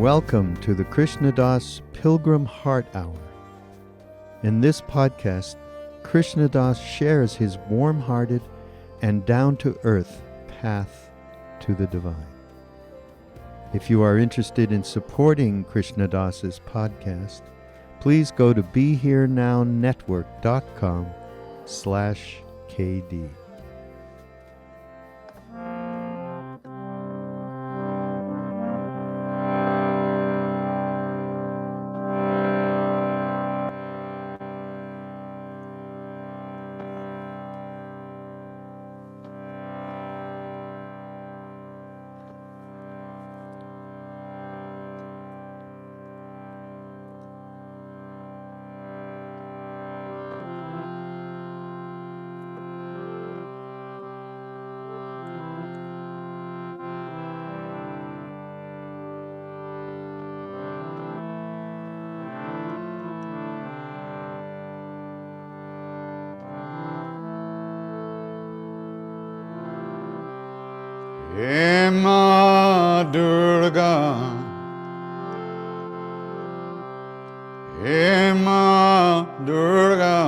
Welcome to the Krishna Das Pilgrim Heart Hour. In this podcast, Krishna Das shares his warm-hearted and down-to-earth path to the divine. If you are interested in supporting Krishna Das's podcast, please go to BeHereNowNetwork.com/KD. He Ma Durga, He Ma Durga,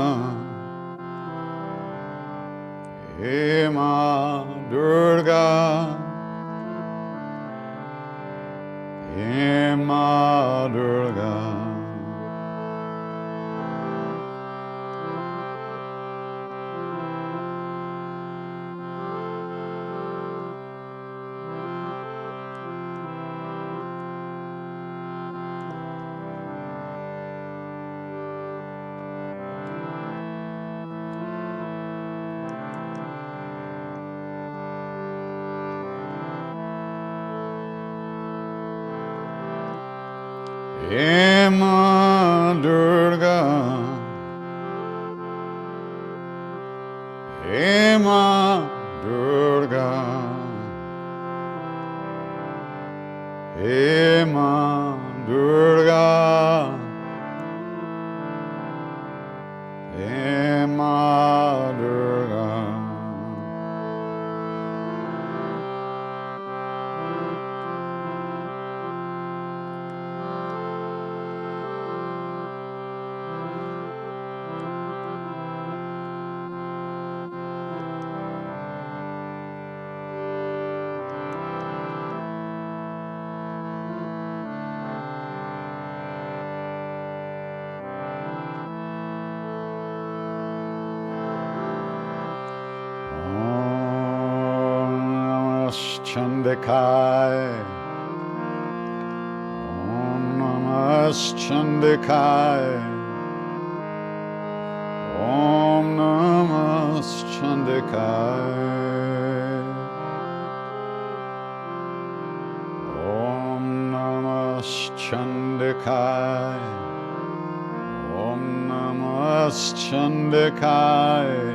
He Ma Durga, He Ma Durga. He Ma Durga, He Ma Durga, He Ma Durga, He Ma Durga. Chandakaya, Om Namah Chandakaya, Om Namah Chandakaya, Om Namah Chandakaya, Om Namah Chandakaya,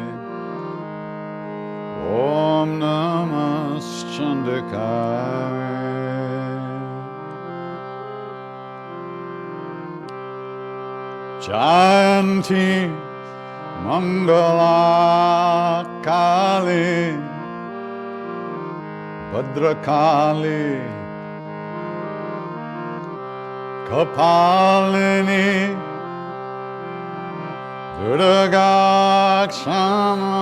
Om Namah Chandakaya. Chanting Mangala Kali, Bhadrakali, Kapalini, Durga Kshama,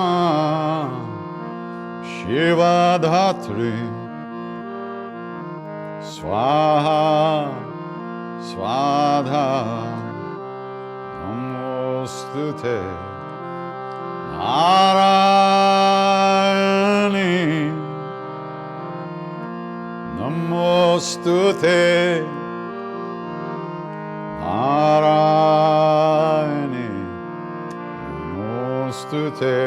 Shiva Dhatri, Swaha, Swadha, Namostute, Narayani, Namostute, Narayani, Namostute.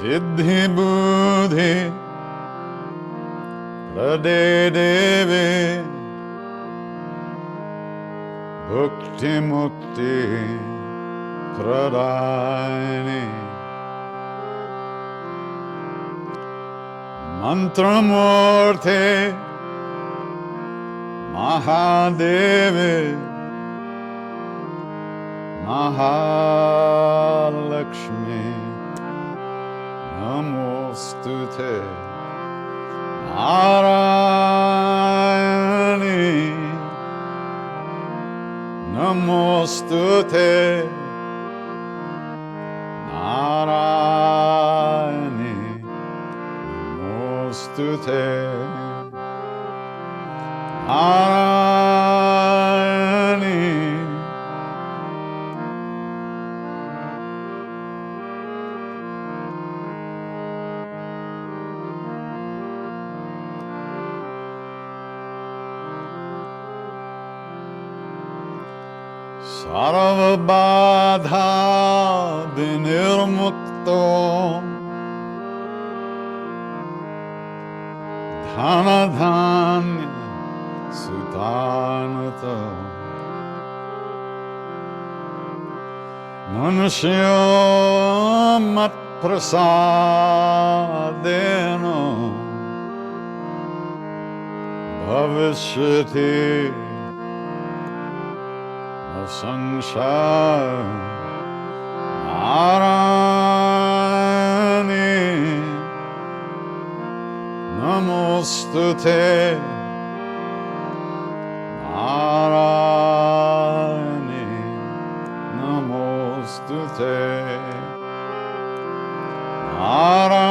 Siddhi Buddhi Prade Devi Bhukti Mukti Pradayani Mantramurti Mahadevi Mahalakshmi Namostute Narayani Namostute Narayani Namostute Narayani Sarvabadha vinirmukto Dhanadhanya Sutanata Manusya mat prasadena Bhavishyati Sansar Narayani Namostute Narayani Namostute Narayani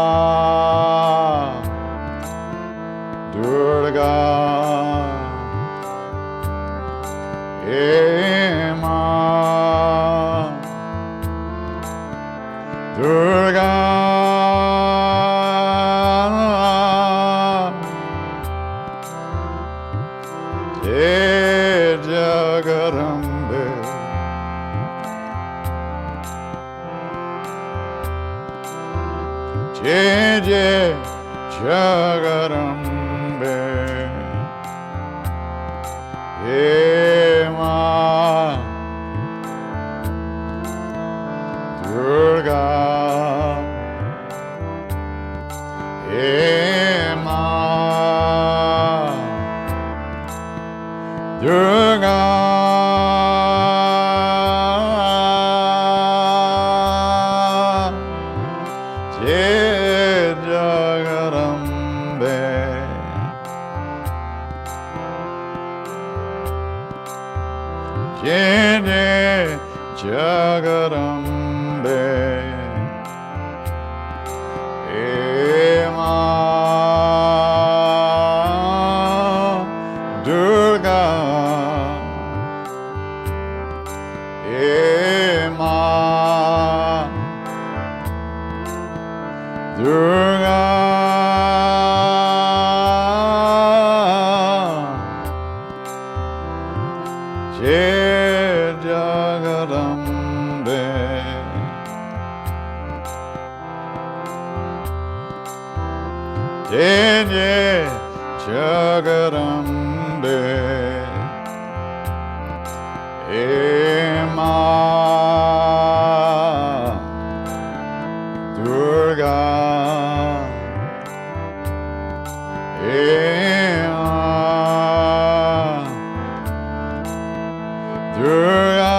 Durga, Jai Jagarambe, Jai Jai Jagarambe, He Ma Durga, He Ma Durga, Jai Jagarambe, Jai Jai Jagarambe, Ema Durga, Ema Durga, Jai Jagarambe, Jai Jai Jagarambe, Ema Durga, Ema Durga,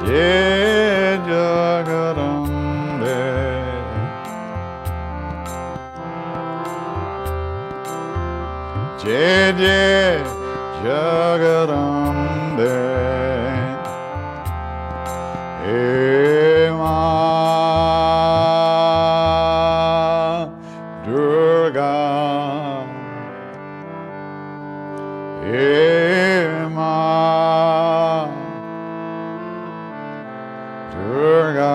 Jai Jagarambe, Jai Jai Jagarambe, Ema Durga, Ema Durga.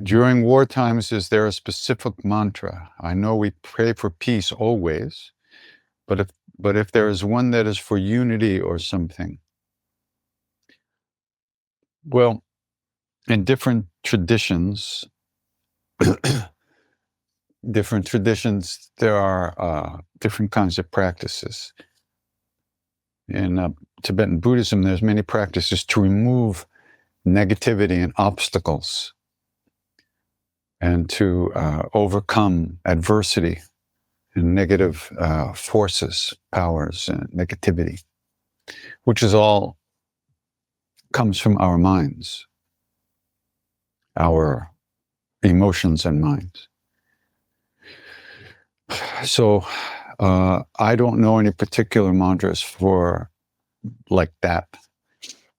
During war times, is there a specific mantra? I know we pray for peace always, but if there is one that is for unity or something, well, in different traditions, there are different kinds of practices. In Tibetan Buddhism, there's many practices to remove negativity and obstacles, and to overcome adversity and negative forces, powers, and negativity, which is all comes from our minds, our emotions and minds. So I don't know any particular mantras for like that,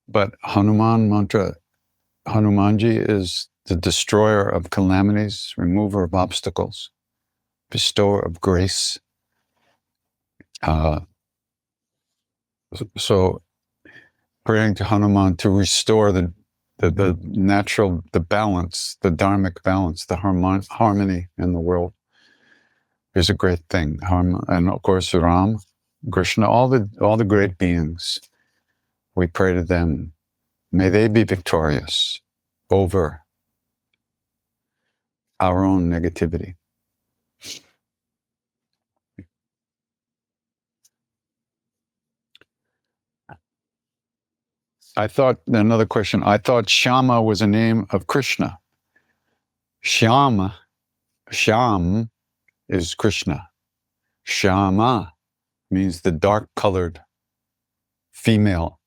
but Hanuman mantra, Hanumanji is the destroyer of calamities, remover of obstacles, bestower of grace. So praying to Hanuman to restore the natural, the balance, the dharmic balance, the harmony in the world is a great thing. And of course, Ram, Krishna, all the great beings, we pray to them. May they be victorious over our own negativity. Another question, I thought Shama was a name of Krishna. Sham is Krishna. Shama means the dark-colored female.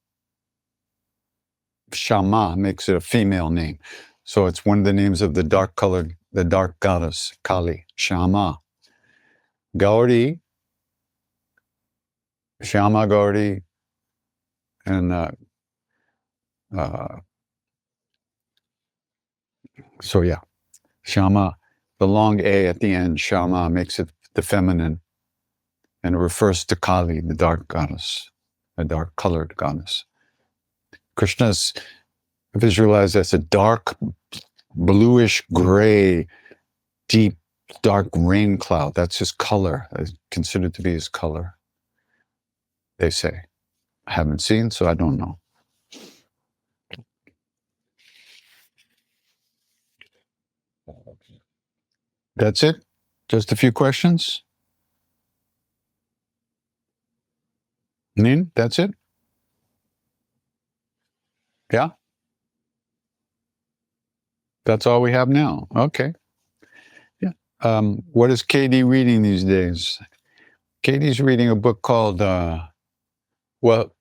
Shama makes it a female name. So it's one of the names of the dark goddess, Kali, Shama. Gauri, Shama Gauri, and so yeah, Shama, the long A at the end, Shama makes it the feminine, and it refers to Kali, the dark goddess, a dark-colored goddess. Krishna's visualized as a dark, bluish gray, deep, dark rain cloud. That's his color, considered to be his color, they say. I haven't seen, so I don't know. That's it? Just a few questions? Nin, that's it? Yeah? That's all we have now. Okay. Yeah. What is Katie reading these days? Katie's reading a book called,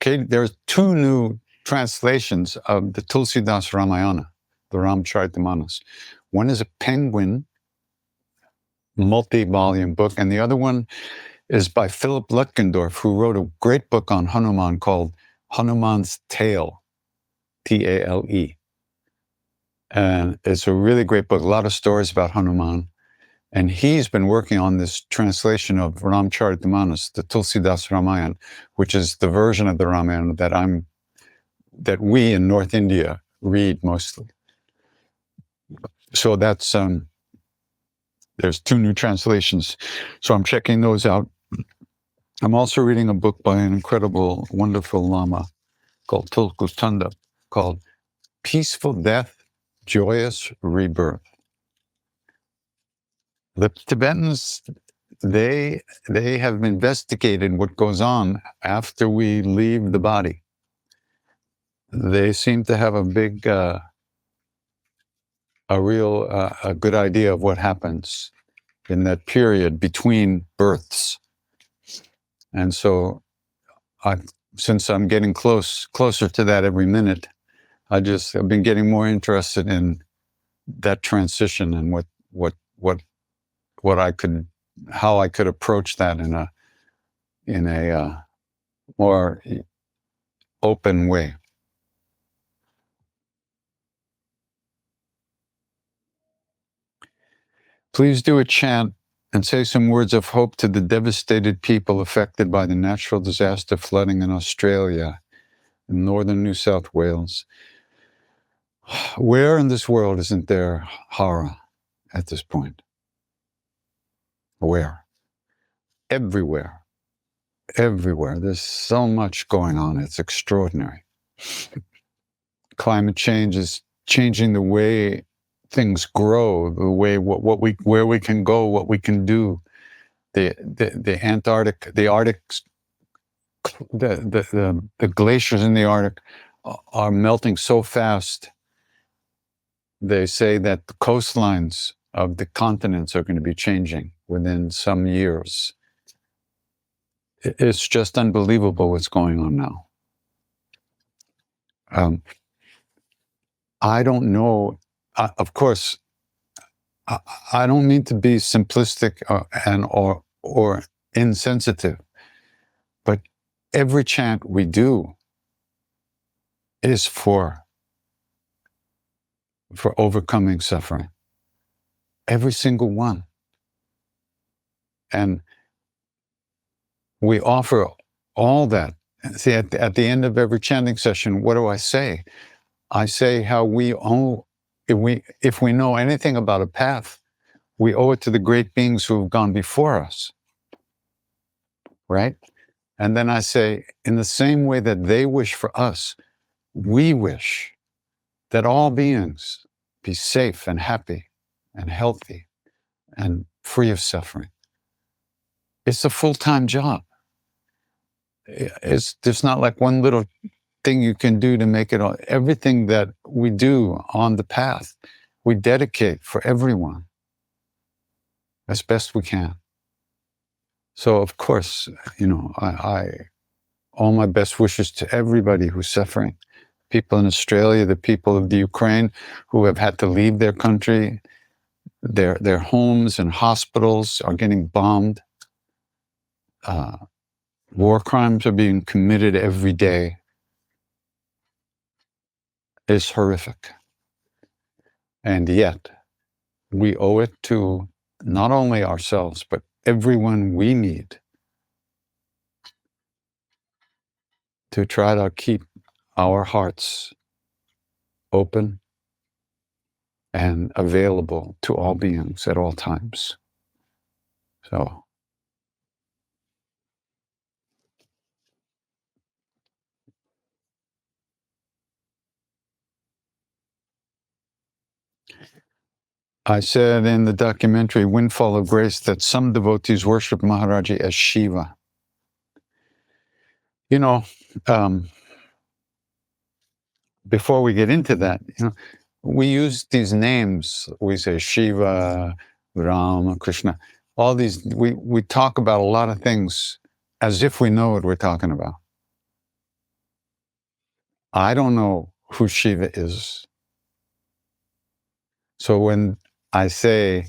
Katie, there's 2 new translations of the Tulsidas Ramayana, the Ramcharitamanas. One is a penguin multi-volume book, and the other one is by Philip Lutgendorf, who wrote a great book on Hanuman called Hanuman's Tale, Tale. And it's a really great book, a lot of stories about Hanuman. And he's been working on this translation of Ramcharitamanas, the Tulsidas Ramayana, which is the version of the Ramayana that we in North India read mostly. So that's there's 2 new translations. So I'm checking those out. I'm also reading a book by an incredible, wonderful Lama called Tulkutanda, called Peaceful Death, Joyous Rebirth. The Tibetans, they have investigated what goes on after we leave the body. They seem to have a big, a good idea of what happens in that period between births. And so, since I'm getting closer to that every minute, I've been getting more interested in that transition and how I could approach that in a more open way. Please do a chant and say some words of hope to the devastated people affected by the natural disaster flooding in Australia and northern New South Wales. Where in this world isn't there horror at this point? Where? Everywhere. Everywhere. There's so much going on. It's extraordinary. Climate change is changing the way things grow, the way where we can go, what we can do. The Antarctic, the Arctic, the glaciers in the Arctic are melting so fast. They say that the coastlines of the continents are going to be changing within some years. It's just unbelievable what's going on now. I don't know. Of course, I don't mean to be simplistic or insensitive, but every chant we do is for overcoming suffering. Every single one. And we offer all that. See, at the end of every chanting session, what do I say? I say how if we know anything about a path, we owe it to the great beings who have gone before us, right? And then I say, in the same way that they wish for us, we wish that all beings be safe and happy and healthy and free of suffering. It's a full-time job. There's not like one little thing you can do to make it all. Everything that we do on the path, we dedicate for everyone as best we can. So, of course, I all my best wishes to everybody who's suffering. People in Australia, the people of the Ukraine who have had to leave their country, their homes and hospitals are getting bombed. War crimes are being committed every day. It's horrific. And yet, we owe it to not only ourselves, but everyone we need to try to keep our hearts open and available to all beings at all times. So, I said in the documentary Windfall of Grace that some devotees worship Maharaj-ji as Shiva. Before we get into that, we use these names. We say Shiva, Rama, Krishna. All these, we talk about a lot of things as if we know what we're talking about. I don't know who Shiva is. So when I say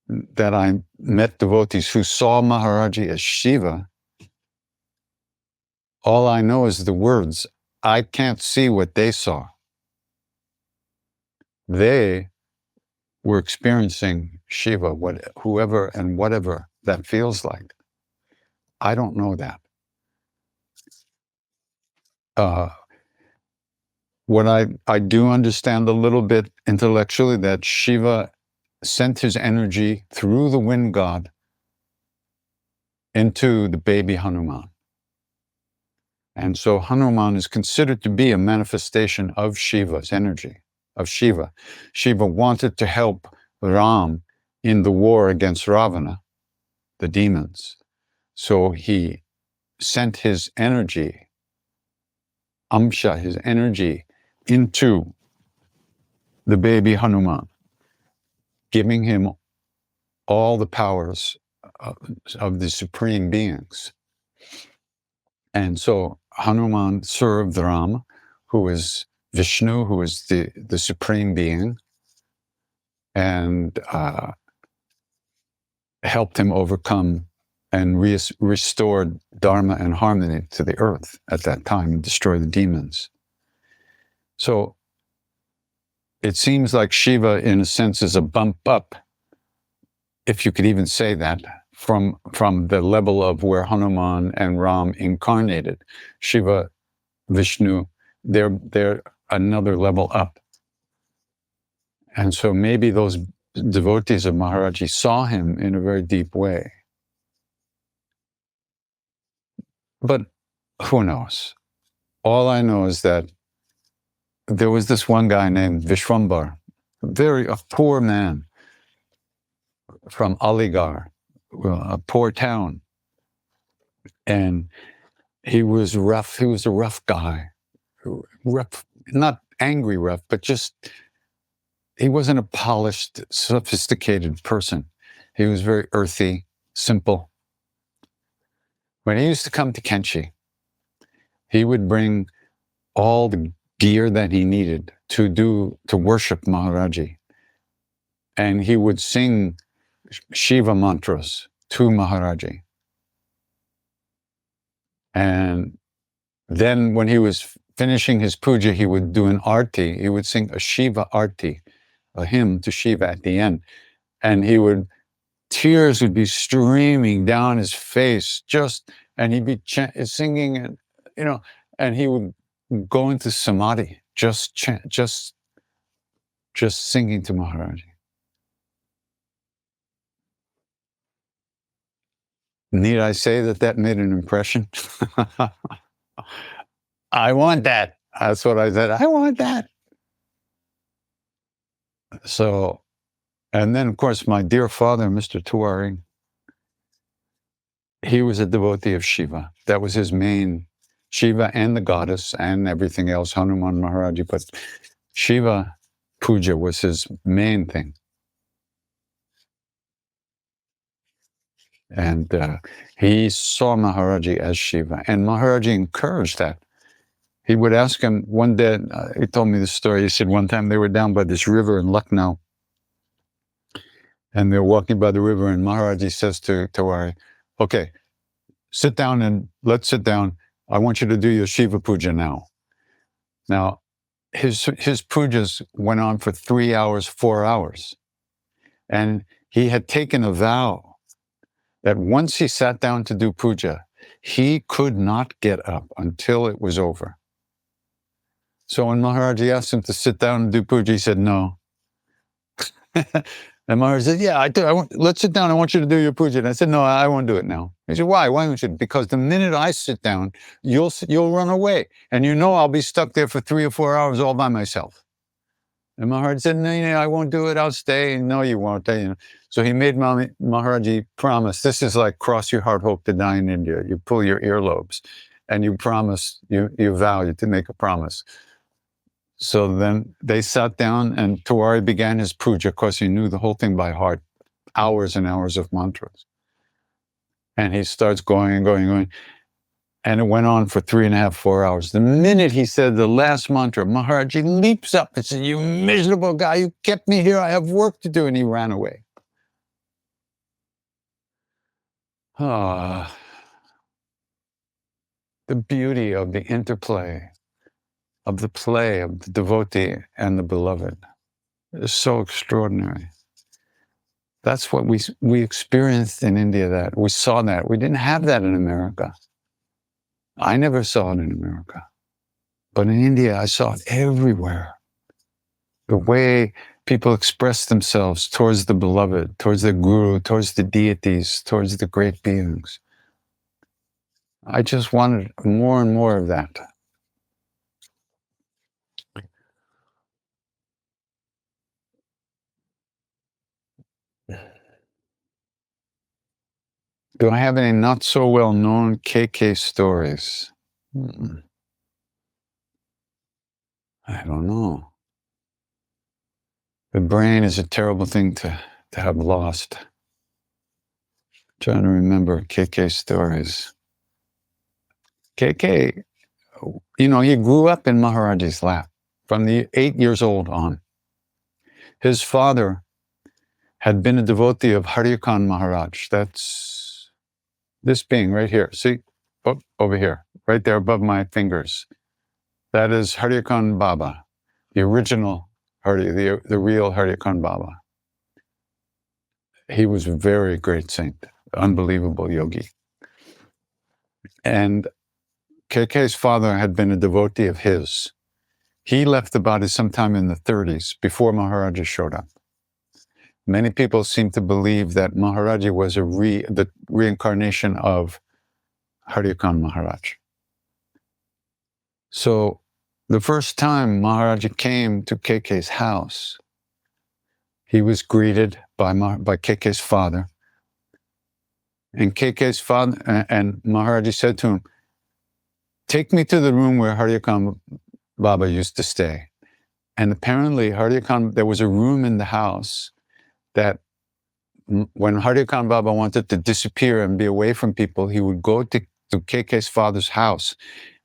that I met devotees who saw Maharaj-ji as Shiva, all I know is the words. I can't see what they saw. They were experiencing Shiva, whoever and whatever that feels like. I don't know that. What I do understand a little bit intellectually that Shiva sent his energy through the wind god into the baby Hanuman. And so Hanuman is considered to be a manifestation of Shiva's energy, of Shiva. Shiva wanted to help Ram in the war against Ravana, the demons. So he sent his energy, Amsha, his energy, into the baby Hanuman, giving him all the powers of the supreme beings. And so Hanuman served Ram, who is Vishnu, who is the supreme being, and helped him overcome and restored Dharma and harmony to the earth at that time and destroy the demons. So it seems like Shiva, in a sense, is a bump up, if you could even say that, from the level of where Hanuman and Ram incarnated. Shiva, Vishnu, they're another level up. And so maybe those devotees of Maharaj-ji saw him in a very deep way. But who knows? All I know is that there was this one guy named Vishwambar, a poor man from Aligarh, a poor town. And he was rough. He was a rough guy. Rough, not angry rough, but just, he wasn't a polished, sophisticated person. He was very earthy, simple. When he used to come to Kenchi, he would bring all the gear that he needed to worship Maharaj-ji. And he would sing Shiva mantras to Maharaj-ji. And then when he was finishing his puja, he would do an arti. He would sing a Shiva arti, a hymn to Shiva at the end. And tears would be streaming down his face, and he'd be singing, and and he would go into samadhi, just singing to Maharaj. Need I say that made an impression? I want that. That's what I said. I want that. So, and then of course, my dear father, Mr. Tewari, he was a devotee of Shiva. That was his main, Shiva and the goddess and everything else, Hanuman Maharaj-ji. But Shiva puja was his main thing. And he saw Maharaj-ji as Shiva. And Maharaj-ji encouraged that. He would ask him one day, he told me the story, he said one time they were down by this river in Lucknow, and they're walking by the river, and Maharaj-ji says to Tewari, okay, sit down and let's sit down. I want you to do your Shiva puja now. Now, his pujas went on for 3 hours, 4 hours. And he had taken a vow that once he sat down to do puja, he could not get up until it was over. So when Maharaj-ji asked him to sit down and do puja, he said, no. And Maharaj said, yeah, I do. Let's sit down. I want you to do your puja. And I said, no, I won't do it now. He said, why? Why won't you? Because the minute I sit down, you'll run away. And you know I'll be stuck there for 3 or 4 hours all by myself. And Maharaj said, no, I won't do it. I'll stay. No, you won't. So he made Maharaj-ji promise. This is like cross your heart, hope to die in India. You pull your earlobes and you promise, you vow to make a promise. So then they sat down and Tewari began his puja. Of course, he knew the whole thing by heart, hours and hours of mantras. And he starts going and going and going. And it went on for 3.5, 4 hours. The minute he said the last mantra, Maharaj-ji leaps up and said, you miserable guy, you kept me here. I have work to do. And he ran away. Ah, the beauty of the interplay, of the play of the devotee and the beloved is so extraordinary. That's what we experienced in India, that we saw that. We didn't have that in America. I never saw it in America. But in India, I saw it everywhere. The way people express themselves towards the beloved, towards the guru, towards the deities, towards the great beings. I just wanted more and more of that. Do I have any not so well known KK stories? I don't know. The brain is a terrible thing to have lost. Trying to remember KK stories. KK, he grew up in Maharaj-ji's lap from the 8 years old on. His father had been a devotee of Haryakan Maharaj. That's this being right here. See, over here, right there above my fingers. That is Haryakan Baba, the original the real Haryakan Baba. He was a very great saint, unbelievable yogi. And KK's father had been a devotee of his. He left the body sometime in the 30s, before Maharaj-ji showed up. Many people seem to believe that Maharaj-ji was the reincarnation of Haryakan Maharaj. So the first time Maharaj-ji came to KK's house, he was greeted by KK's father. And KK's father and Maharaj-ji said to him, take me to the room where Haryakan Baba used to stay. And apparently there was a room in the house that when Haryakan Baba wanted to disappear and be away from people, he would go to KK's father's house,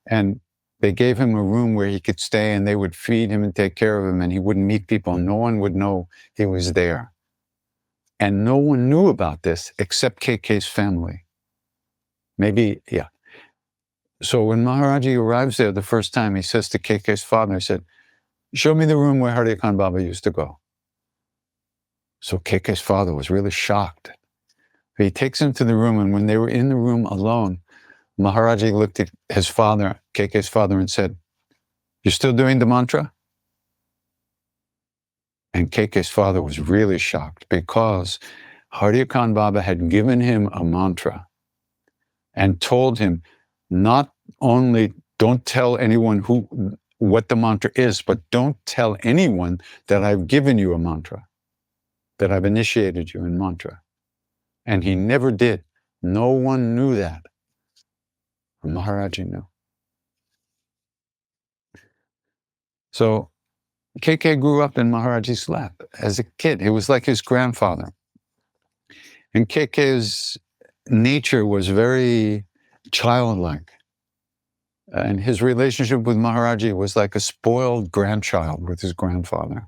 and they gave him a room where he could stay, and they would feed him and take care of him, and he wouldn't meet people. No one would know he was there. And no one knew about this except KK's family. Maybe, yeah. So when Maharaj-ji arrives there the first time, he says to KK's father, he said, show me the room where Haryakan Baba used to go. So KK's father was really shocked. He takes him to the room, and when they were in the room alone, Maharaj-ji looked at his father, KK's father, and said, you're still doing the mantra? And KK's father was really shocked, because Haryakan Baba had given him a mantra and told him, not only don't tell anyone what the mantra is, but don't tell anyone that I've given you a mantra, that I've initiated you in mantra. And he never did. No one knew that. Maharaj-ji knew. So KK grew up in Maharaj-ji's lap as a kid. He was like his grandfather. And KK's nature was very childlike. And his relationship with Maharaj-ji was like a spoiled grandchild with his grandfather.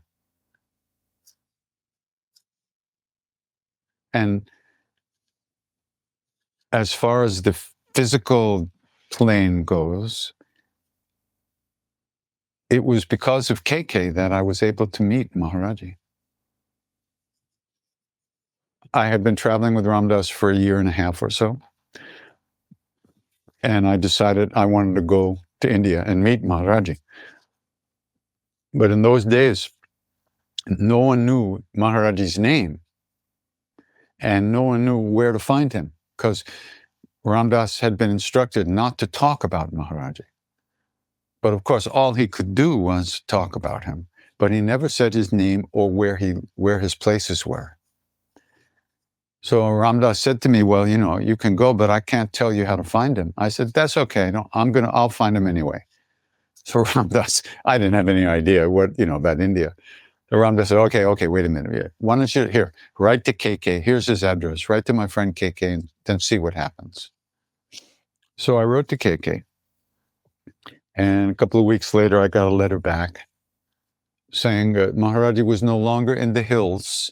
And as far as the physical plane goes, it was because of KK that I was able to meet Maharaj-ji. I had been traveling with Ram Dass for a year and a half or so. And I decided I wanted to go to India and meet Maharaj-ji. But in those days, no one knew Maharaj-ji's name. And no one knew where to find him, because Ram Dass had been instructed not to talk about Maharaj-ji. But of course, all he could do was talk about him. But he never said his name or where his places were. So Ram Dass said to me, well, you can go, but I can't tell you how to find him. I said, that's okay. No, I'll find him anyway. So Ram Dass, I didn't have any idea about India. So Ram Dass said, okay, wait a minute. Why don't you, write to KK. Here's his address. Write to my friend KK and then see what happens. So I wrote to KK. And a couple of weeks later, I got a letter back saying Maharaj-ji was no longer in the hills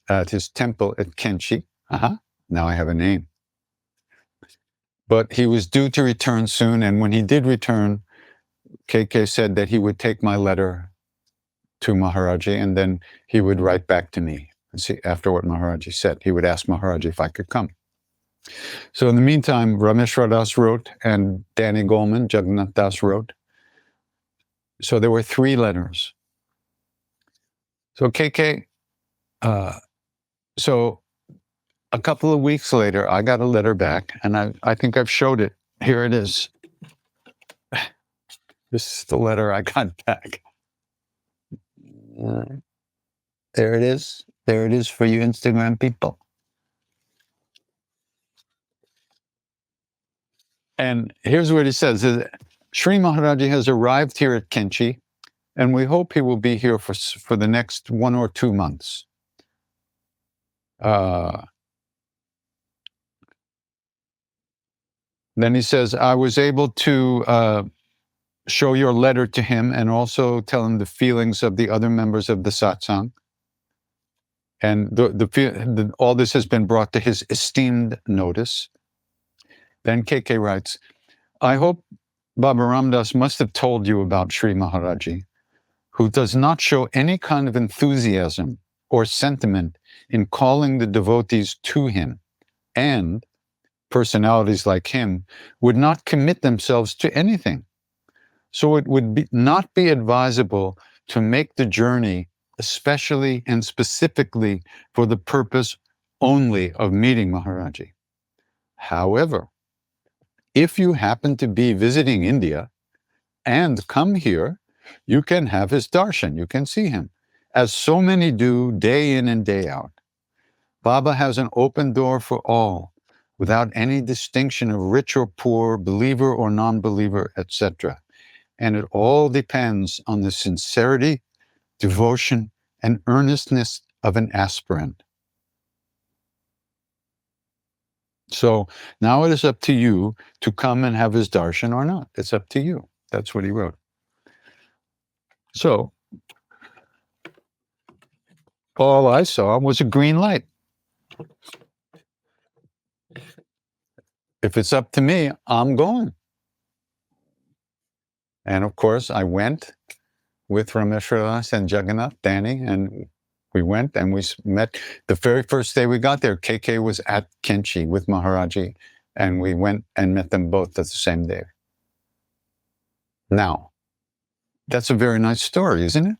at his temple at Kenchi. Now I have a name. But he was due to return soon. And when he did return, KK said that he would take my letter to Maharaj-ji, and then he would write back to me. See, after what Maharaj-ji said, he would ask Maharaj-ji if I could come. So in the meantime, Rameshwar Das wrote, and Danny Goleman, Jagannath Das wrote. So there were 3 letters. So KK, so a couple of weeks later, I got a letter back, and I think I've showed it. Here it is. This is the letter I got back. There it is. There it is for you Instagram people. And here's what he says. Sri Maharaj-ji has arrived here at Kenchi, and we hope he will be here for the next 1 or 2 months. Then he says, I was able to show your letter to him and also tell him the feelings of the other members of the satsang. And all this has been brought to his esteemed notice. Then KK writes, I hope Baba Ram Dass must have told you about Sri Maharaj-ji, who does not show any kind of enthusiasm or sentiment in calling the devotees to him, and personalities like him would not commit themselves to anything. So it would not be advisable to make the journey especially and specifically for the purpose only of meeting Maharaj-ji. However, if you happen to be visiting India and come here, you can have his darshan, you can see him, as so many do day in and day out. Baba has an open door for all, without any distinction of rich or poor, believer or non-believer, etc. And it all depends on the sincerity, devotion, and earnestness of an aspirant. So now it is up to you to come and have his darshan or not. It's up to you. That's what he wrote. So all I saw was a green light. If it's up to me, I'm going. And of course, I went with Rameshwar Das and Jagannath, Danny, and we went and we met. The very first day we got there, KK was at Kenchi with Maharaj-ji, and we went and met them both at the same day. Now, that's a very nice story, isn't it?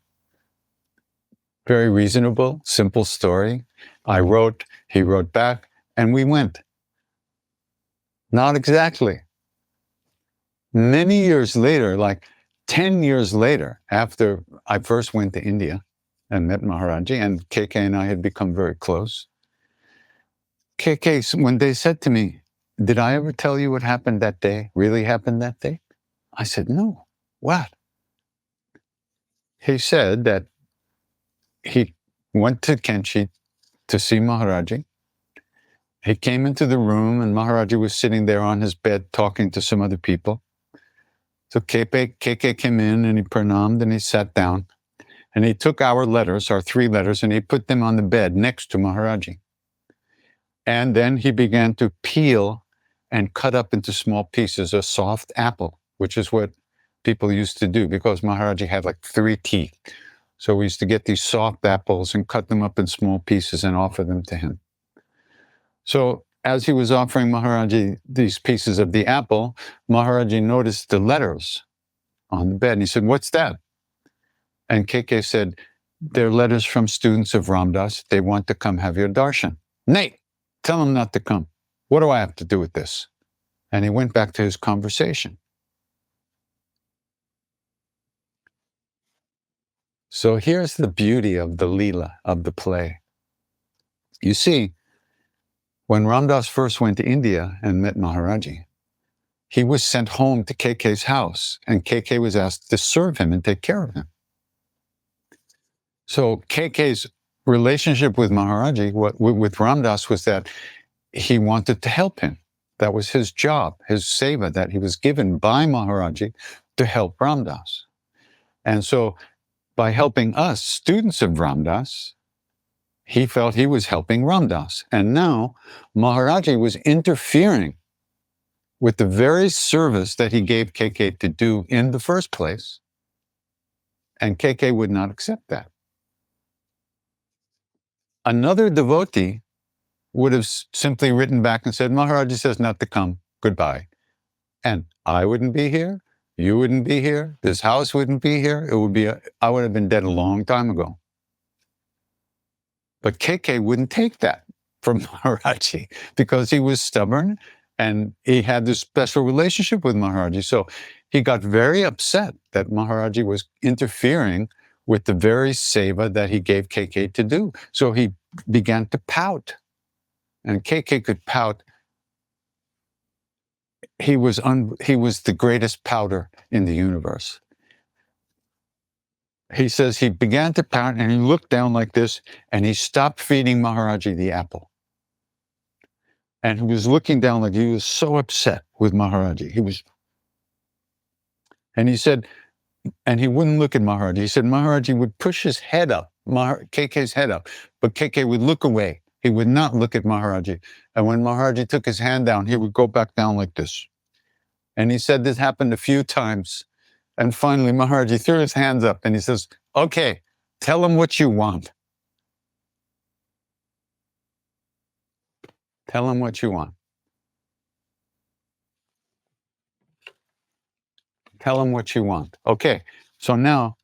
Very reasonable, simple story. I wrote, he wrote back, and we went. Not exactly. Many years later, like 10 years later, after I first went to India and met Maharaj-ji, and KK and I had become very close. KK, when they said to me, did I ever tell you what happened that day, really happened that day? I said, no. What? he said that he went to Kenchi to see Maharaj-ji. He came into the room and Maharaj-ji was sitting there on his bed talking to some other people. So KK came in and he pranamed and he sat down and he took our letters, our 3 letters, and he put them on the bed next to Maharaj-ji. And then he began to peel and cut up into small pieces a soft apple, which is what people used to do because Maharaj-ji had like 3 teeth. So we used to get these soft apples and cut them up in small pieces and offer them to him. So as he was offering Maharaj-ji these pieces of the apple, Maharaj-ji noticed the letters on the bed. And he said, "What's that?" And KK said, "They're letters from students of Ramdas. They want to come have your darshan." "Nate, tell them not to come. What do I have to do with this?" And he went back to his conversation. So here's the beauty of the Leela, of the play. You see, when Ramdas first went to India and met Maharaj-ji, he was sent home to KK's house, and KK was asked to serve him and take care of him. So KK's relationship with Maharaj-ji, with Ramdas, was that he wanted to help him. That was his job, his seva that he was given by Maharaj-ji to help Ramdas. And so by helping us, students of Ramdas, he felt he was helping Ramdas. And now Maharaj-ji was interfering with the very service that he gave KK to do in the first place. And KK would not accept that. Another devotee would have simply written back and said, "Maharaj-ji says not to come, goodbye." And I wouldn't be here, you wouldn't be here, this house wouldn't be here, I would have been dead a long time ago. But KK wouldn't take that from Maharaj-ji because he was stubborn and he had this special relationship with Maharaj-ji. So he got very upset that Maharaj-ji was interfering with the very seva that he gave KK to do. So he began to pout. And KK could pout. He was the greatest pouter in the universe. He says he began to pout and he looked down like this and he stopped feeding Maharaj-ji the apple. And he was looking down like he was so upset with Maharaj-ji. And he said, and he wouldn't look at Maharaj-ji. He said Maharaj-ji would push his head up, KK's head up, but KK would look away. He would not look at Maharaj-ji. And when Maharaj-ji took his hand down, he would go back down like this. And he said this happened a few times. And finally, Maharaj-ji threw his hands up and he says, "Okay, tell him what you want. Tell him what you want. Tell him what you want." Okay, so now,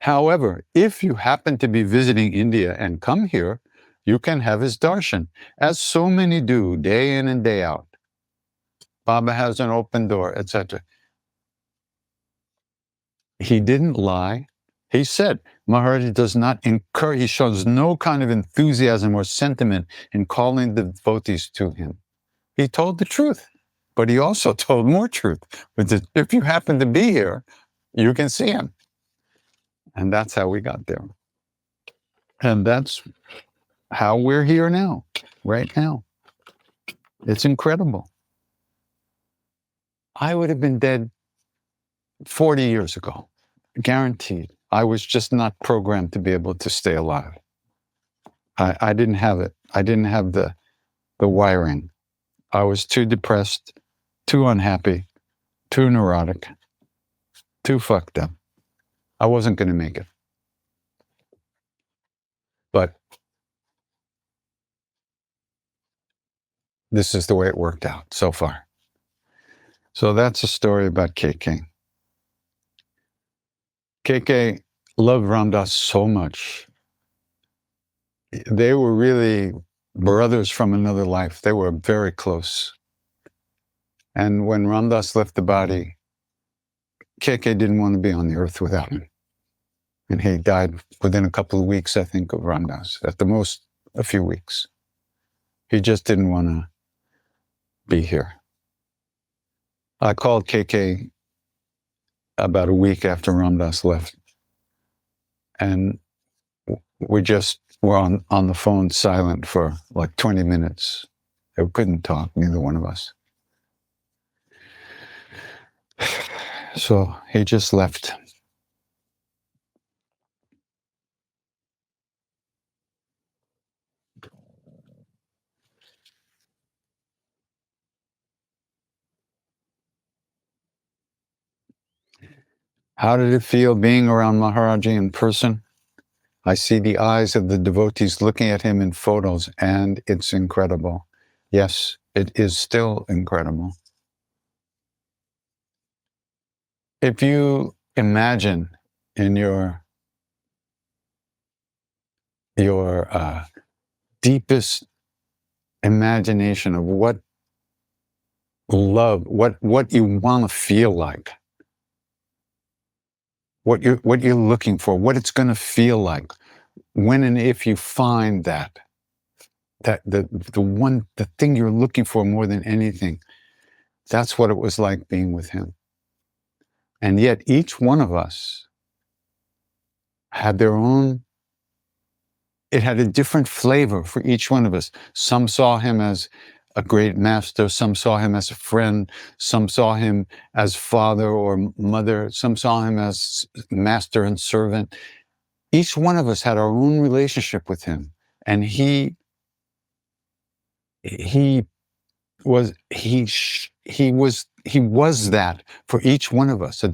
however, if you happen to be visiting India and come here, you can have his darshan, as so many do day in and day out. Baba has an open door, etc. He didn't lie. He said Maharaj does not encourage, he shows no kind of enthusiasm or sentiment in calling the devotees to him. He told the truth, but he also told more truth, which is if you happen to be here, you can see him. And that's how we got there. And that's how we're here now, right now. It's incredible. I would have been dead 40 years ago, guaranteed. I was just not programmed to be able to stay alive. I didn't have it. I didn't have the wiring. I was too depressed, too unhappy, too neurotic, too fucked up. I wasn't going to make it. But this is the way it worked out so far. So that's a story about KK. KK loved Ramdas so much. They were really brothers from another life. They were very close. And when Ramdas left the body, KK didn't want to be on the earth without him. And he died within a couple of weeks, I think, of Ramdas. At the most, a few weeks. He just didn't want to be here. I called KK about a week after Ramdas left. And we just were on the phone silent for like 20 minutes. We couldn't talk, neither one of us. So he just left. How did it feel being around Maharaj-ji in person? I see the eyes of the devotees looking at him in photos, and it's incredible. Yes, it is still incredible. If you imagine in your deepest imagination of what love, what you want to feel like, what you're looking for, what it's going to feel like, when and if you find that the thing you're looking for more than anything, that's what it was like being with him. And yet each one of us had their own, it had a different flavor for each one of us. Some saw him as a great master, some saw him as a friend, some saw him as father or mother, some saw him as master and servant. Each one of us had our own relationship with him, and he was that for each one of us,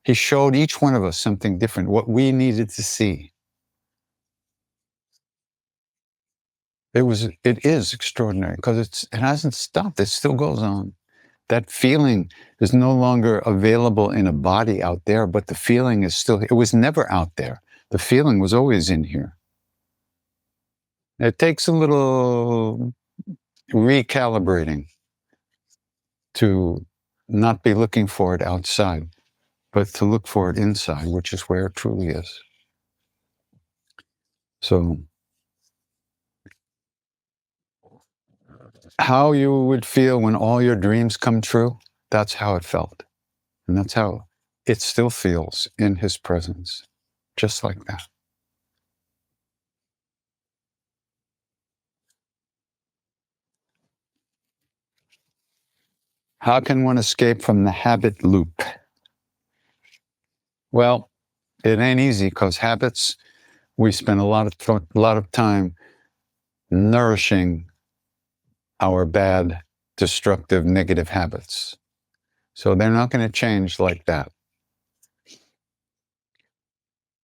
he showed each one of us something different, what we needed to see. It is extraordinary because it hasn't stopped. It still goes on. That feeling is no longer available in a body out there, but the feeling is still, it was never out there. The feeling was always in here. It takes a little recalibrating to not be looking for it outside, but to look for it inside, which is where it truly is. So, how you would feel when all your dreams come true, that's how it felt. And that's how it still feels in his presence, just like that. How can one escape from the habit loop? Well, it ain't easy because habits, we spend a lot of time nourishing our bad, destructive, negative habits. So they're not going to change like that.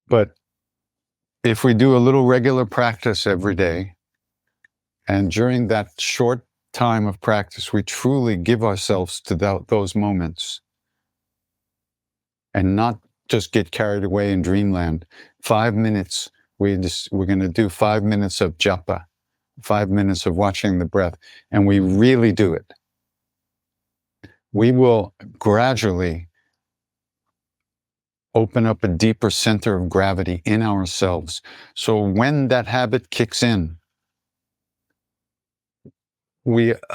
But if we do a little regular practice every day, and during that short time of practice, we truly give ourselves to those moments and not just get carried away in dreamland. 5 minutes, we're going to do 5 minutes of japa, 5 minutes of watching the breath, and we really do it. We will gradually open up a deeper center of gravity in ourselves. So when that habit kicks in,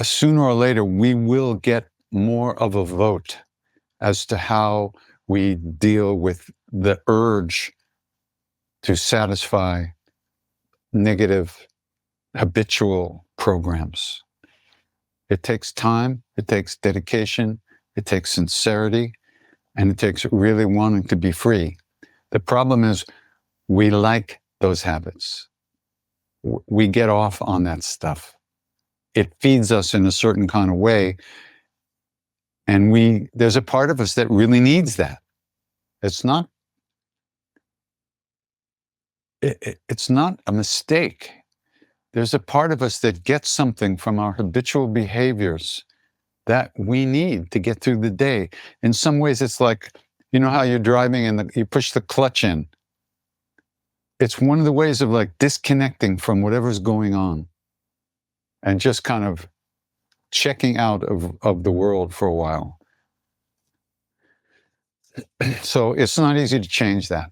sooner or later, we will get more of a vote as to how we deal with the urge to satisfy negative habitual programs. It takes time, it takes dedication, it takes sincerity, and it takes really wanting to be free. The problem is we like those habits. We get off on that stuff. It feeds us in a certain kind of way, and there's a part of us that really needs that. It's not a mistake. There's a part of us that gets something from our habitual behaviors that we need to get through the day. In some ways, it's like, you know how you're driving and you push the clutch in. It's one of the ways of like disconnecting from whatever's going on and just kind of checking out of the world for a while. So it's not easy to change that,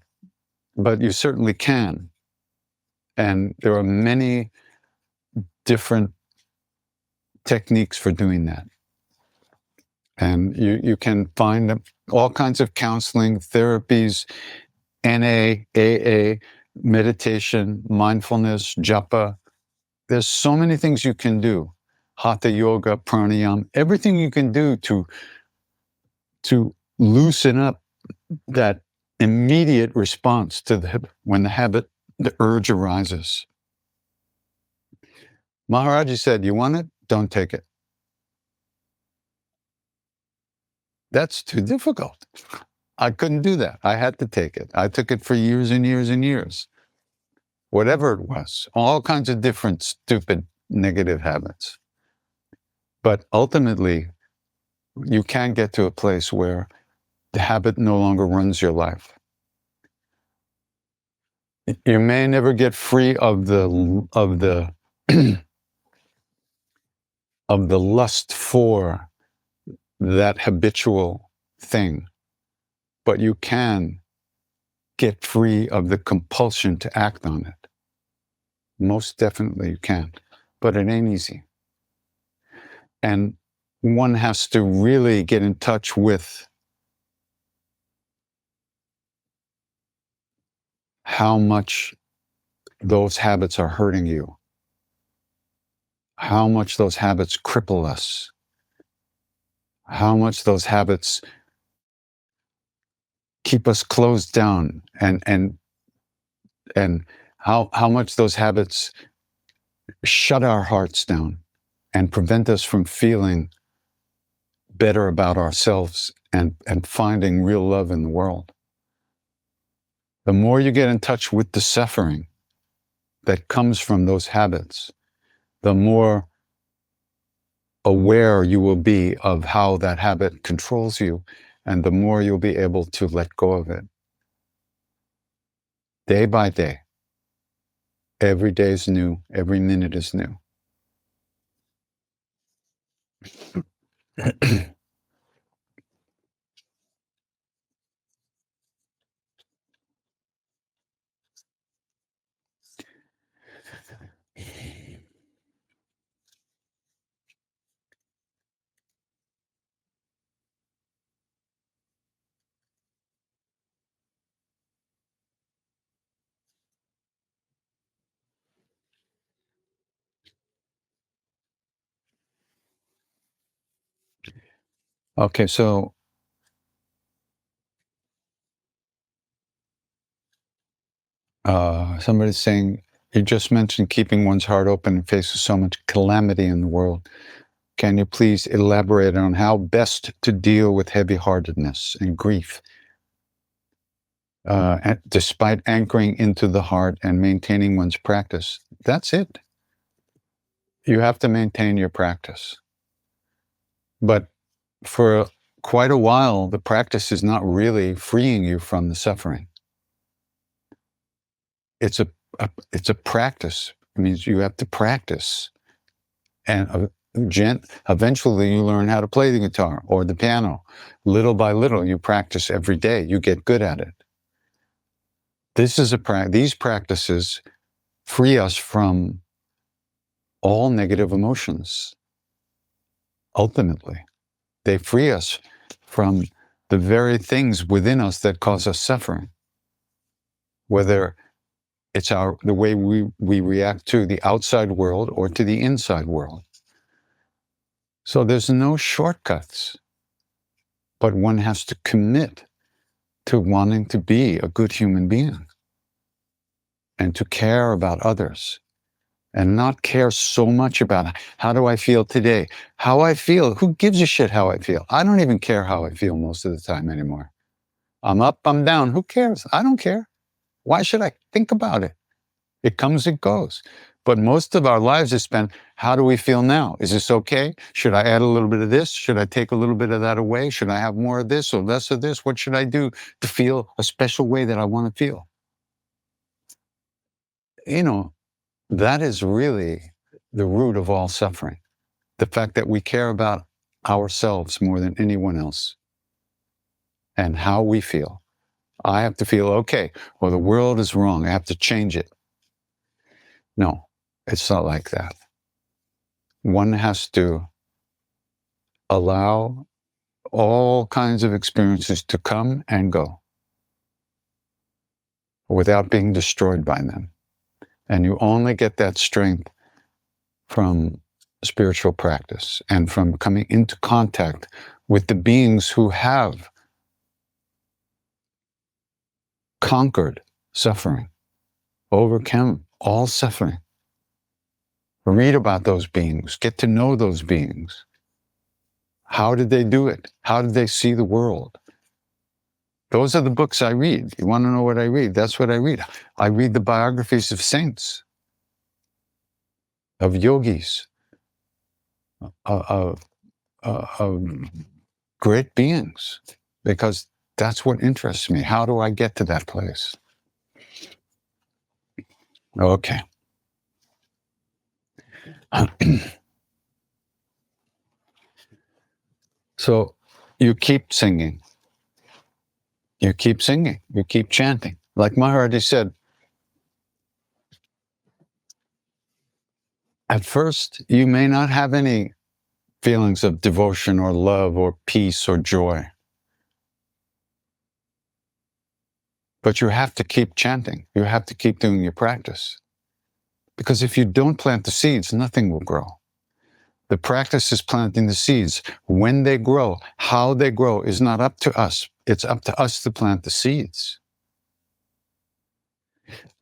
but you certainly can. And there are many different techniques for doing that. And you can find all kinds of counseling, therapies, NA, AA, meditation, mindfulness, japa. There's so many things you can do. Hatha yoga, pranayama, everything you can do to loosen up that immediate response to when the urge arises. Maharaj-ji said, you want it? Don't take it. That's too difficult. I couldn't do that. I had to take it. I took it for years and years and years. Whatever it was, all kinds of different stupid negative habits. But ultimately, you can get to a place where the habit no longer runs your life. You may never get free of the of the lust for that habitual thing, but you can get free of the compulsion to act on it. Most definitely you can, but it ain't easy. And one has to really get in touch with how much those habits are hurting you, how much those habits cripple us, how much those habits keep us closed down, and how much those habits shut our hearts down and prevent us from feeling better about ourselves and finding real love in the world. The more you get in touch with the suffering that comes from those habits, the more aware you will be of how that habit controls you, and the more you'll be able to let go of it. Day by day. Every day is new. Every minute is new. Okay, so somebody's saying, you just mentioned keeping one's heart open in face of so much calamity in the world. Can you please elaborate on how best to deal with heavy-heartedness and grief, despite anchoring into the heart and maintaining one's practice? That's it. You have to maintain your practice. But for quite a while, the practice is not really freeing you from the suffering. It's a practice. It means you have to practice. And eventually you learn how to play the guitar or the piano. Little by little, you practice every day. You get good at it. These practices free us from all negative emotions. Ultimately, they free us from the very things within us that cause us suffering. Whether it's the way we react to the outside world or to the inside world. So there's no shortcuts, but one has to commit to wanting to be a good human being and to care about others and not care so much about how do I feel today? How I feel, who gives a shit how I feel? I don't even care how I feel most of the time anymore. I'm up, I'm down, who cares? I don't care. Why should I think about it? It comes, it goes. But most of our lives is spent, how do we feel now? Is this okay? Should I add a little bit of this? Should I take a little bit of that away? Should I have more of this or less of this? What should I do to feel a special way that I want to feel? You know, that is really the root of all suffering. The fact that we care about ourselves more than anyone else and how we feel. I have to feel okay, or the world is wrong. I have to change it. No, it's not like that. One has to allow all kinds of experiences to come and go. without being destroyed by them. And you only get that strength from spiritual practice and from coming into contact with the beings who have conquered suffering, overcome all suffering. Read about those beings, get to know those beings. How did they do it? How did they see the world? Those are the books I read. You want to know what I read? That's what I read. I read the biographies of saints, of yogis, of great beings, because that's what interests me. How do I get to that place? Okay. So you keep singing. You keep singing. You keep chanting. Like Maharaj-ji said, at first you may not have any feelings of devotion or love or peace or joy. But you have to keep chanting. You have to keep doing your practice. Because if you don't plant the seeds, nothing will grow. The practice is planting the seeds. When they grow, how they grow is not up to us. It's up to us to plant the seeds.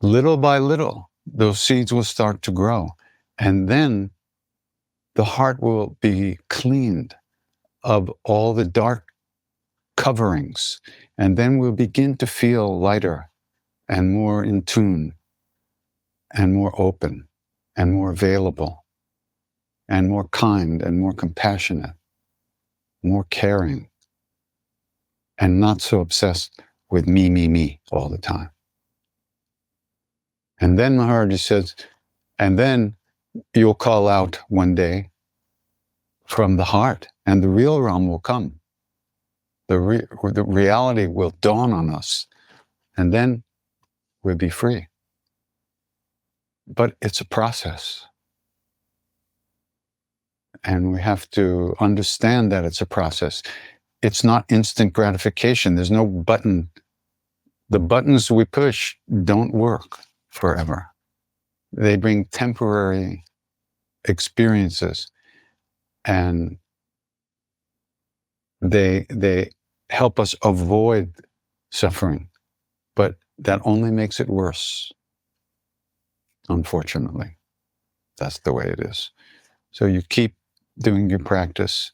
Little by little, those seeds will start to grow. And then the heart will be cleaned of all the dark coverings. And then we'll begin to feel lighter and more in tune and more open and more available and more kind and more compassionate, more caring, and not so obsessed with me all the time. And then Maharaj says, and then you'll call out one day from the heart, and the real realm will come. The reality will dawn on us, and then we'll be free. But it's a process. And we have to understand that it's a process. It's not instant gratification. There's no button. The buttons we push don't work forever. They bring temporary experiences, and they help us avoid suffering, but that only makes it worse, unfortunately. That's the way it is. So you keep doing your practice,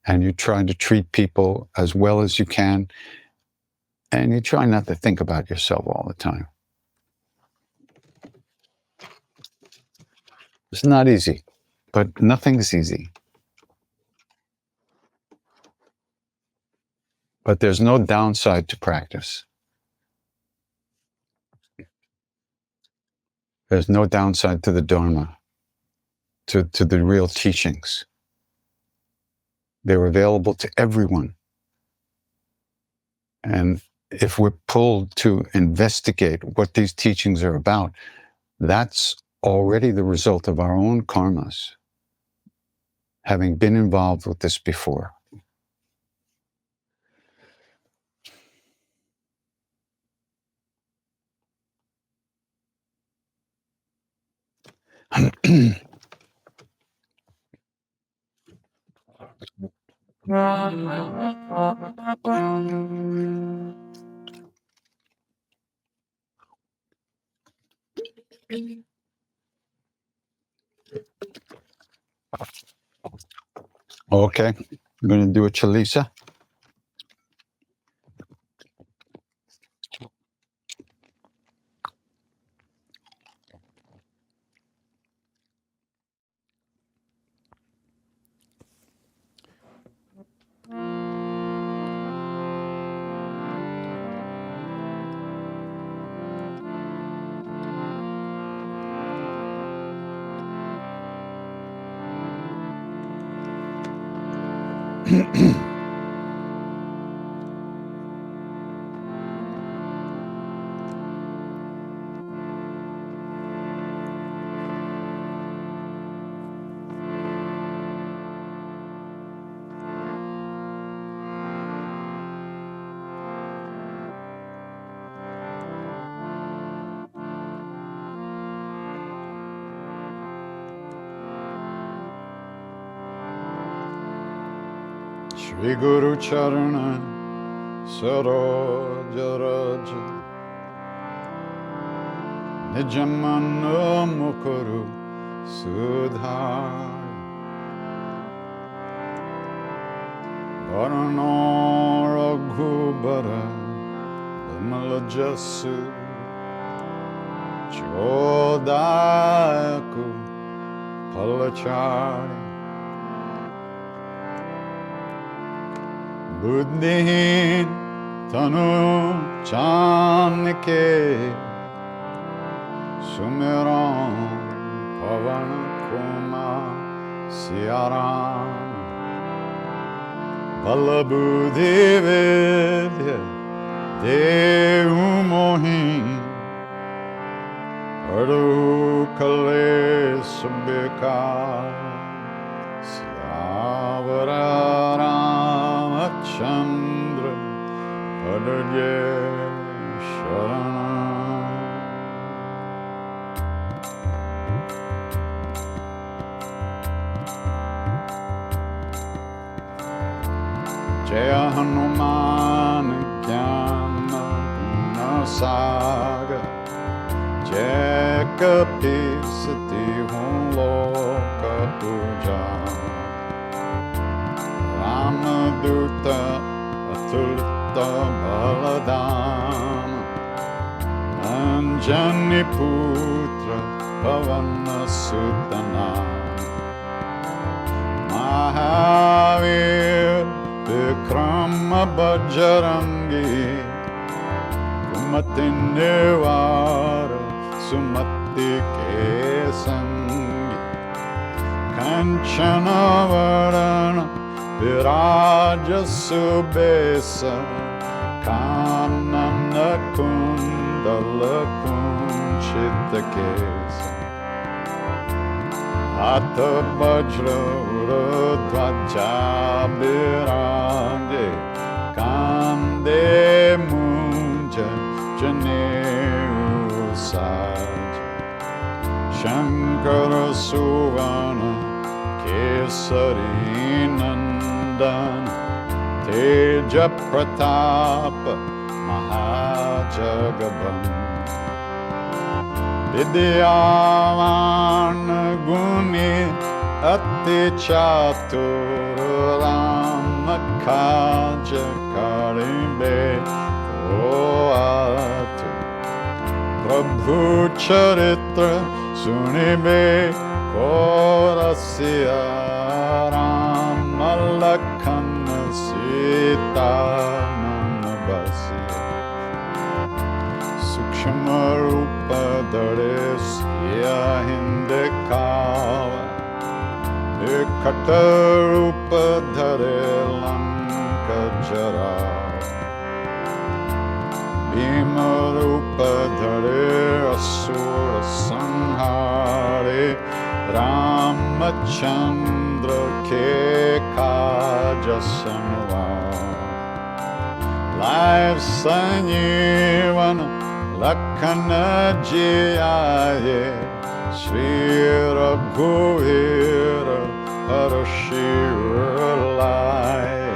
and you try to treat people as well as you can, and you try not to think about yourself all the time. It's not easy, but nothing's easy. But there's no downside to practice. There's no downside to the Dharma, to the real teachings. They're available to everyone. And if we're pulled to investigate what these teachings are about, that's already the result of our own karmas, having been involved with this before. Okay, I'm going to do a chalisa. Shri Guru Charana Saroja Raja Nijamana Mukuru Sudhar Varano Raghubara Bamalajasu Chodayaku Palachari Buddhihin Tanu Chanike Sumiran Pavan Kuma Siaram Balabudhi Vidya Devu Mohin Adu Kale Subhika Syavara Ramachandra Padadye Sharanam Jaya Hanuman Jnana Guna Sagar Jai Kapisati Hun Loka Puja Ramaduta Atulita Baladama Anjani Putra Pavana Sutana Mahavir Vikrama Bajrangi Kumati Nivara Sumati Kesangi Kanchana Varana Viraja Subesa Kanana Kundala Kunchita Kesa Ata Bajra Uradvaja Birange Kande Munja Janeu Saj Shankara Suvana Kesari Nandan Teja Pratapa Mahajagaban Vidyavan Guni Ati Chatur Ramakaja Karimbe Oatu Prabhu Charitra Sunibe Korasya Ramalakana Sita Nanabasya Sukshamarupa Daresya Hindekava Ekatarupa Dhare Lanka Jara Bhimarupa Dhare Asura Sanhare Ramachandra Ke Kaja Samva Life Sanyivana Lakhana Jiyaye Shri Raghuveera Harashiralai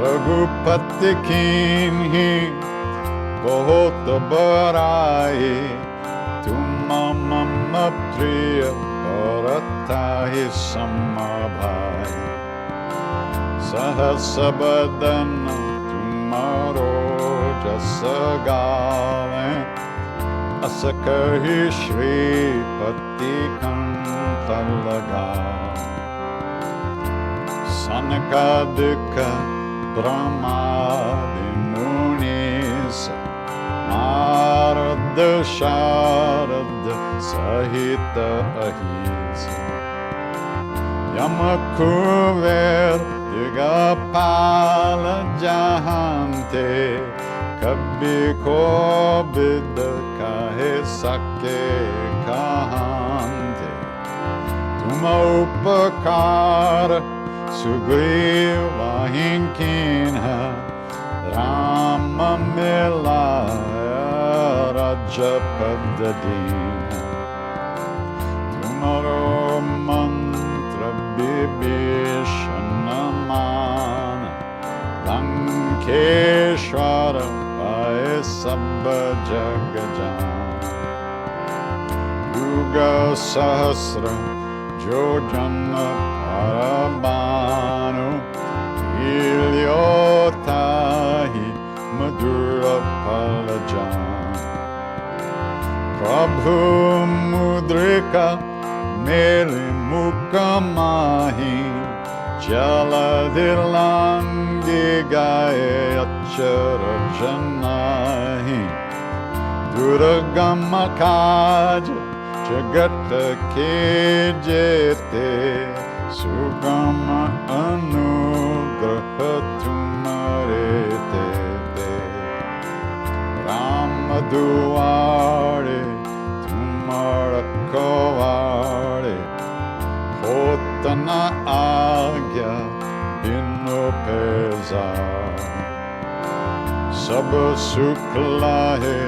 Raghupati Kinhi Bahut Barai Tumma Mama Priya Bharatahi Samabhai Sahasabadana Tumaro Jasagale Asakahi Shri Pati Kantalaga Sanakadika Brahmadi Munisa Narada Sharada Sahita Ahisa Yamakuver Digapala Jahante Kabhi ko bid kahe sake kahante Tuma upakar sugriva hinkinha Rama milaya rajapadadina Tumaro mantra bibishana Keshwara paye sabba jagajan. Yuga sahasra jojana parabhanu ilyotahi madura palajan. Prabhu mudrika mele mukamahi jaladhilangi gaye achara janahi. Durgama kaja jagat ke jete sugama anugraha tumare te. Rama duare tumara kovare hotana agya binu pezar. Sab sukla hai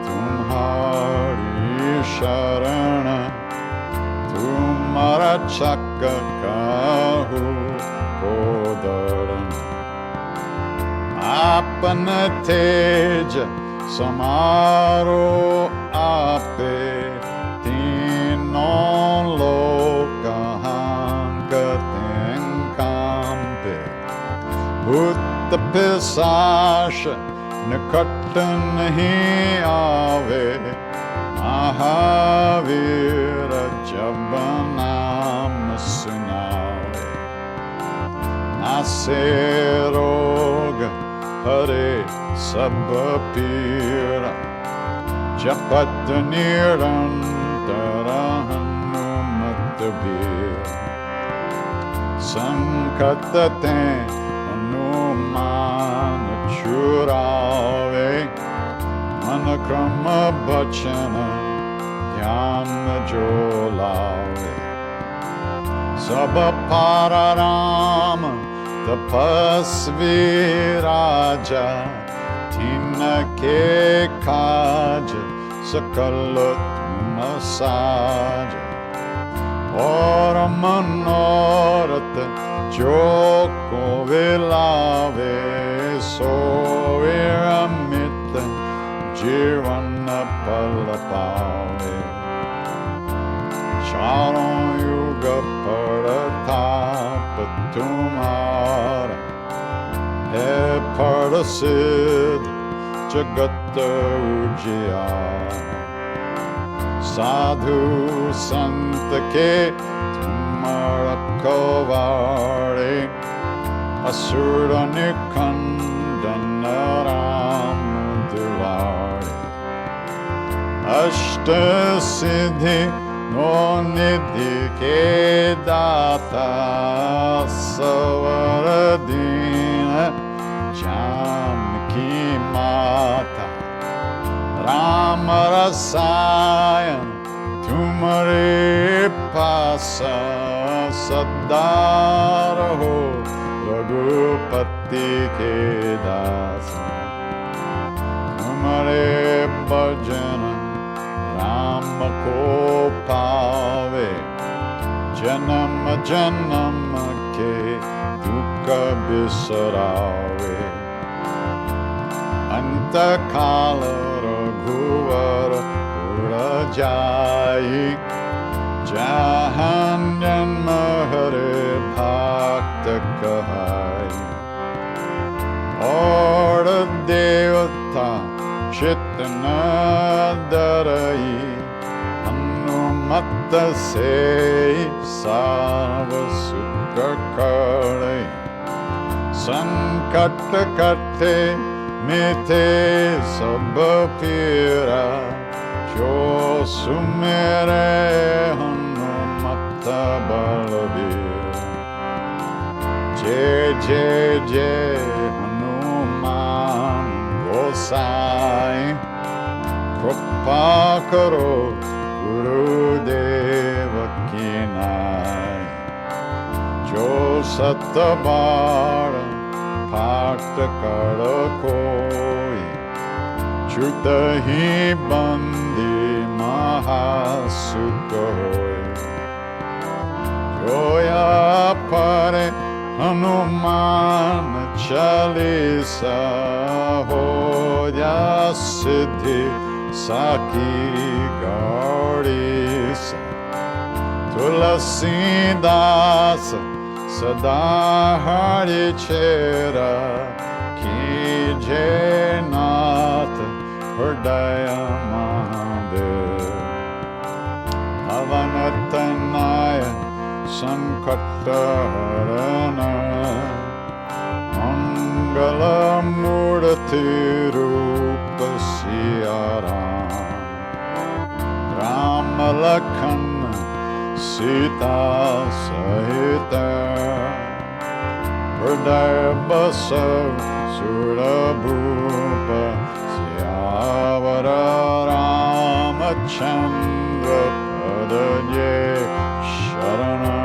tumhari sharana, tumhara chakka kahu kodaran. Apana teja samaro ape tinon lokahan katen kampe. Bhutta pisasha निकट नहीं आवे महावीर जब नाम सुनावे. नासे रोग हरे सब पीरा जपत निरंतर हनुमत बीर. संकट ते हनुमान छुरावे मन क्रम बचन ध्यान जो लावे. सब पारा राम तपस्वी राजा तिनके काज सकल तुम साज. और मनोरथ जो को विलावे सोवे अमित जीवन पल पावे. चारों युग प्रताप तुम्हारा है प्रसिद्ध जगत उजियार. साधु संत के तुम रखवारे असुर निखंडन राम दुलारे. अष्ट सिद्धि नो निधि के दाता सवर दीन जानकी माता. राम रसायन तुम्हारे पास सदा रहो रघुपति के दास. तुम्हारे भजन राम को पावे जन्म जन्म के दुख बिसरावे. अंत काल रघुवर पुर जाई जहाँ जन्म हरे भक्त कहाई. और देवता चित न डरई हनुमत से सर्व सुख करई. संकट कटे मिटे सब पीरा जो सुमेरे हनुमत बलबीर. जय जय जय हनुमान गोसाई कृपा करो गुरुदेव की नाई. जो सत बार पाठ कर कोई छुट ही बंदी महासुख होय. जोया पर Hanuman Chalisa Hoya Siddhi Saki Gaurisa Tulasidas Sada Hari Chera Ki Jainat Hridaya Mahadev Avanatanaya Sankataharana Mangala Murti Rupa Siyaram Ramalakhan Sita Sahita Hridaya Basav Surabhupa Siyavara Ramachandra Padaye Sharanam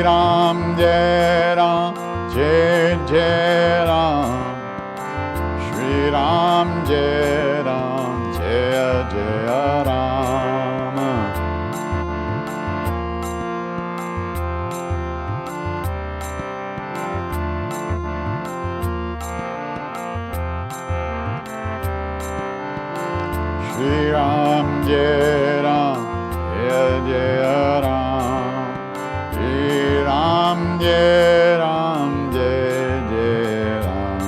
Ram Jai Ram Jai Jai Ram Shri Ram Jai Ram Jai Jai Ram Shri Ram Jai Ram Jai Jai Ram Ram Jai Ram Jai Jai Ram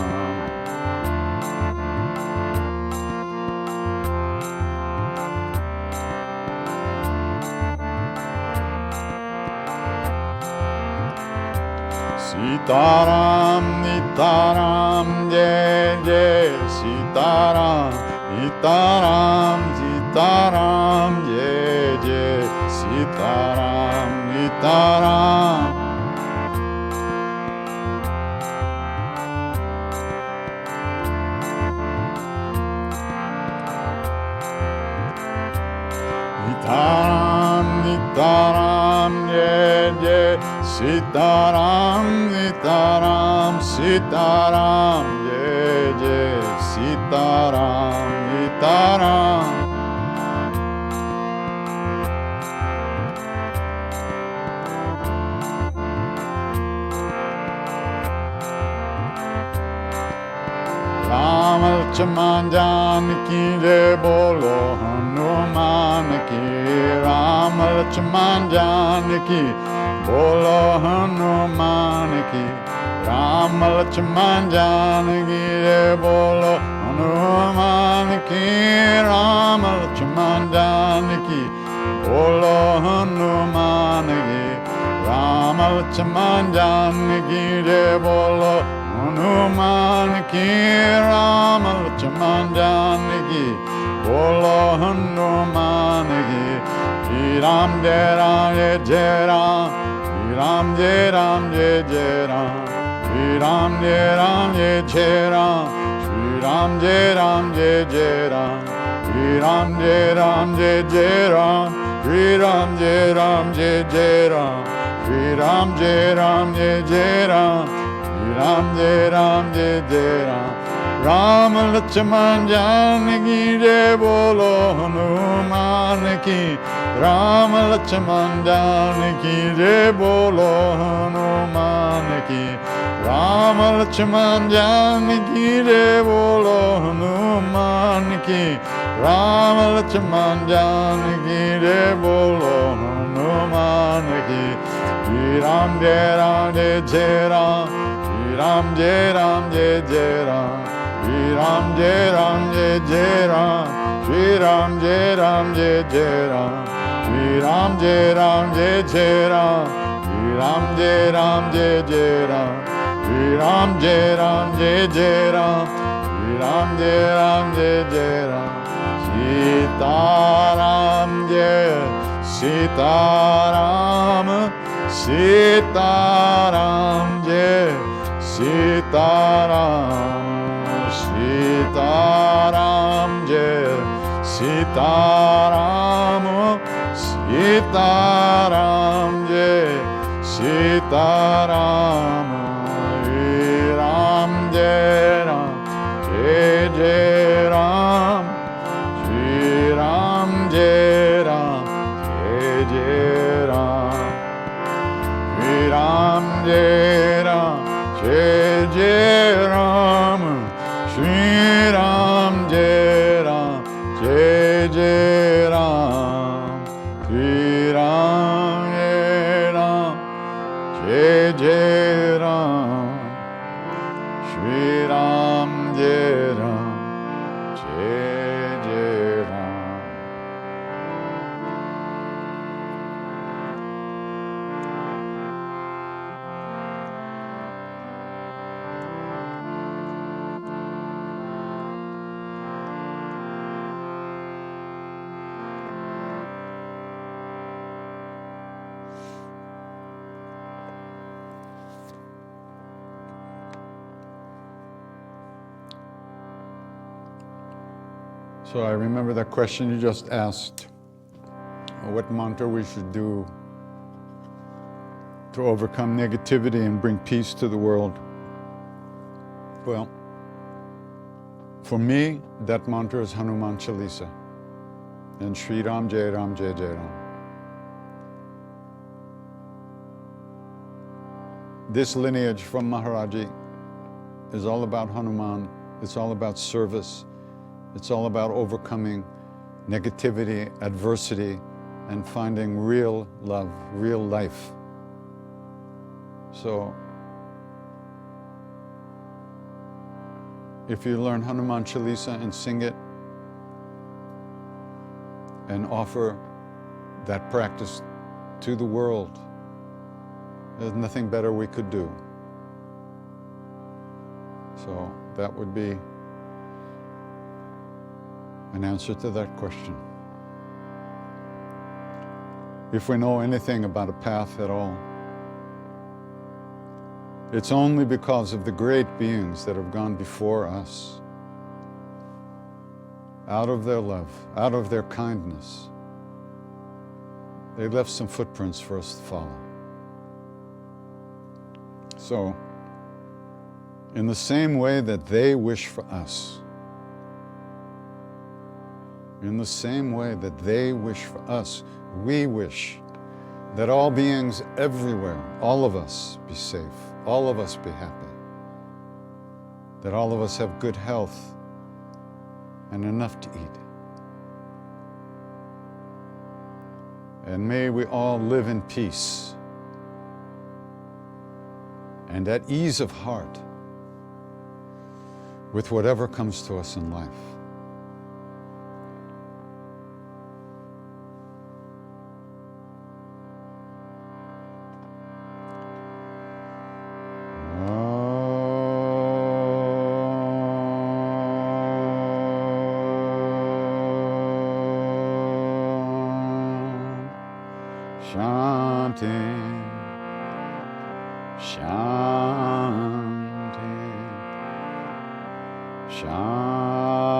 Sitaram Nitaram Jai Jai Sitaram Nitaram Sitaram Jai Jai Sitaram Nitaram Nitaram Nitaram Jai Jai Sitaram Nitaram Sitaram Jai Jai Sitaram Nitaram Ram Lakshman Janaki Jai Bolo Hanuman ki Ram Lakshman Janaki Bolo Hanuman ki Ram Lakshman Janaki Jai Bolo Hanuman ki Ram Lakshman Janaki Bolo Hanuman ki Ram Lakshman Janaki Jai Bolo Hanuman ki Ram Lakshman Janaki Bolo Hanuman ki Shri Ram Jai Ram Jai Jai Ram Shri Ram Jai Ram Jai Jai Ram Shri Ram Jai Ram Jai Jai Ram Shri Ram Jai Ram Jai Jai Ram Shri Ram Jai Ram Jai Jai Ram Shri Ram Jai Ram Jai Jai Ram Shri Ram Jai Ram Jai Jai Ram Ram Jai Ram Jai Jai Ram Ram Lakshman Janaki Jai Bolo Hanuman ki Ram Lakshman Janaki Jai Bolo Hanuman ki Ram Lakshman Janaki Jai Bolo Hanuman ki Ram Lakshman Janaki Jai Bolo Hanuman ki Shri Ram Jai Ram Jai Jai Ram Ram Jai Ram Jai Jai Ram Shri Ram Jai Ram Jai Jai Ram Shri Ram Jai Ram Jai Jai Ram Shri Ram Jai Ram Jai Jai Ram Shri Ram Jai Ram Jai Jai Ram Shri Ram Jai Ram Jai Jai Ram Shri Ram Jai Ram Jai Jai Ram Sita Ram Jai Sita Ram Sita Ram Jai Sita Ram Sita Ram Jai Sita Ram Sita Ram Jai Sita Ram Ram Jai Ram Jai Jai Ram Shri Ram Jai Ram Jai Ram, Shri Ram, Jai Ram, Jai Jai Ram, Shri Ram, Jai Ram, Jai Jai Ram, Shri Ram, Jai Ram, Jai Jai Ram. So I remember that question you just asked, what mantra we should do to overcome negativity and bring peace to the world. Well, for me, that mantra is Hanuman Chalisa and Shri Ram Jai Ram Jai Jai Ram. This lineage from Maharaj-ji is all about Hanuman. It's all about service. It's all about overcoming negativity, adversity, and finding real love, real life. So, if you learn Hanuman Chalisa and sing it, and offer that practice to the world, there's nothing better we could do. So that would be an answer to that question. If we know anything about a path at all, it's only because of the great beings that have gone before us. Out of their love, out of their kindness, they left some footprints for us to follow. So, in the same way that they wish for us, in the same way that they wish for us, we wish that all beings everywhere, all of us, be safe, all of us be happy, that all of us have good health and enough to eat. And may we all live in peace and at ease of heart with whatever comes to us in life. Chanting, chanting, chanting.